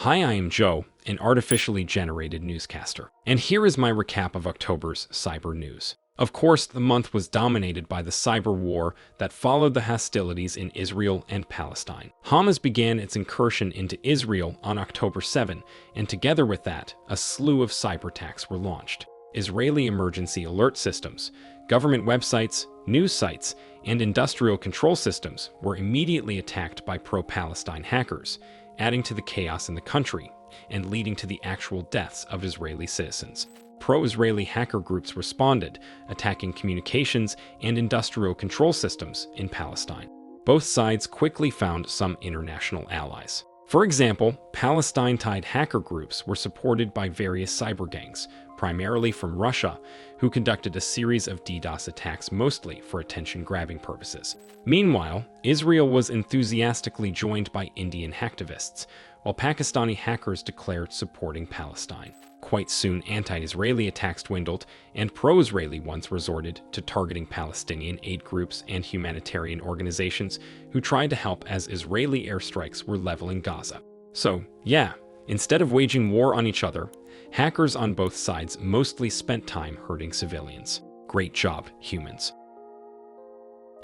Hi, I am Joe, an artificially generated newscaster. And here is my recap of October's cyber news. Of course, the month was dominated by the cyber war that followed the hostilities in Israel and Palestine. Hamas began its incursion into Israel on October 7, and together with that, a slew of cyber attacks were launched. Israeli emergency alert systems, government websites, news sites, and industrial control systems were immediately attacked by pro-Palestine hackers, adding to the chaos in the country and leading to the actual deaths of Israeli citizens. Pro-Israeli hacker groups responded, attacking communications and industrial control systems in Palestine. Both sides quickly found some international allies. For example, Palestine-tied hacker groups were supported by various cyber gangs, primarily from Russia, who conducted a series of DDoS attacks mostly for attention-grabbing purposes. Meanwhile, Israel was enthusiastically joined by Indian hacktivists, while Pakistani hackers declared supporting Palestine. Quite soon, anti-Israeli attacks dwindled, and pro-Israeli ones resorted to targeting Palestinian aid groups and humanitarian organizations who tried to help as Israeli airstrikes were leveling Gaza. So, yeah, instead of waging war on each other, hackers on both sides mostly spent time hurting civilians. Great job, humans.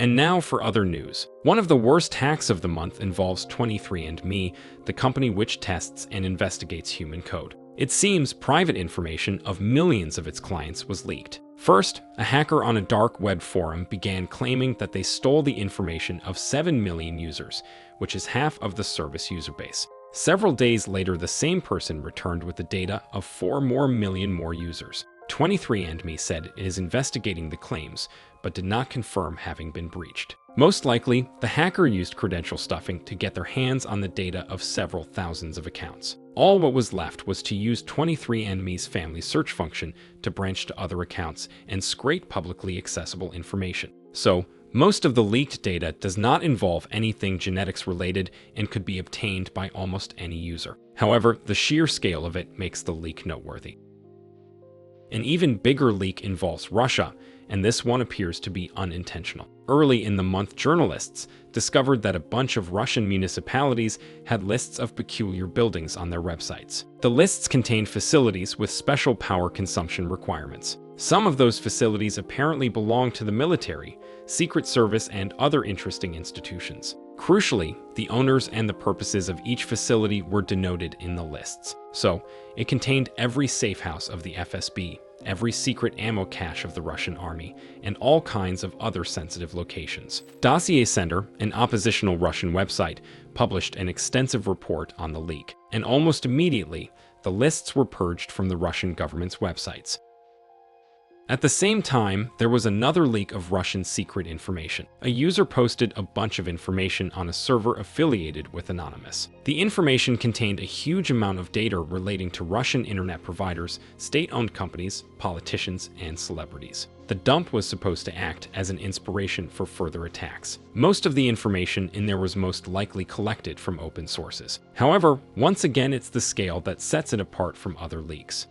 And now for other news. One of the worst hacks of the month involves 23andMe, the company which tests and investigates human code. It seems private information of millions of its clients was leaked. First, a hacker on a dark web forum began claiming that they stole the information of 7 million users, which is half of the service user base. Several days later, the same person returned with the data of 4 million more users. 23andMe said it is investigating the claims, but did not confirm having been breached. Most likely, the hacker used credential stuffing to get their hands on the data of several thousands of accounts. All what was left was to use 23andMe's family search function to branch to other accounts and scrape publicly accessible information. So, most of the leaked data does not involve anything genetics related and could be obtained by almost any user. However, the sheer scale of it makes the leak noteworthy. An even bigger leak involves Russia, and this one appears to be unintentional. Early in the month, journalists discovered that a bunch of Russian municipalities had lists of peculiar buildings on their websites. The lists contained facilities with special power consumption requirements. Some of those facilities apparently belong to the military, Secret Service, and other interesting institutions. Crucially, the owners and the purposes of each facility were denoted in the lists. So, it contained every safe house of the FSB, every secret ammo cache of the Russian army, and all kinds of other sensitive locations. Dossier Center, an oppositional Russian website, published an extensive report on the leak, and almost immediately, the lists were purged from the Russian government's websites. At the same time, there was another leak of Russian secret information. A user posted a bunch of information on a server affiliated with Anonymous. The information contained a huge amount of data relating to Russian internet providers, state-owned companies, politicians, and celebrities. The dump was supposed to act as an inspiration for further attacks. Most of the information in there was most likely collected from open sources. However, once again, it's the scale that sets it apart from other leaks.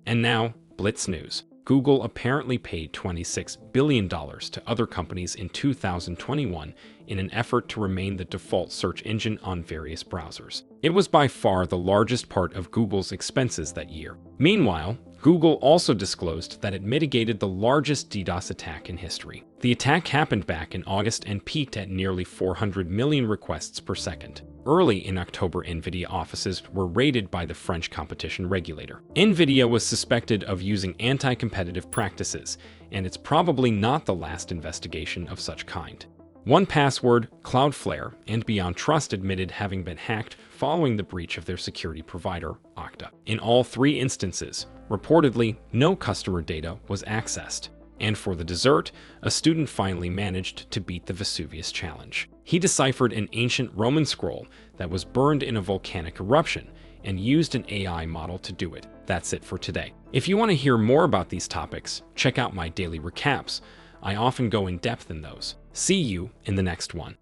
And now, Blitz news. Google apparently paid $26 billion to other companies in 2021 in an effort to remain the default search engine on various browsers. It was by far the largest part of Google's expenses that year. Meanwhile, Google also disclosed that it mitigated the largest DDoS attack in history. The attack happened back in August and peaked at nearly 400 million requests per second. Early in October, Nvidia offices were raided by the French competition regulator. Nvidia was suspected of using anti-competitive practices, and it's probably not the last investigation of such kind. 1Password, Cloudflare, and Beyond Trust admitted having been hacked following the breach of their security provider, Okta. In all 3 instances, reportedly, no customer data was accessed. And for the dessert, a student finally managed to beat the Vesuvius challenge. He deciphered an ancient Roman scroll that was burned in a volcanic eruption and used an AI model to do it. That's it for today. If you want to hear more about these topics, check out my daily recaps. I often go in depth in those. See you in the next one.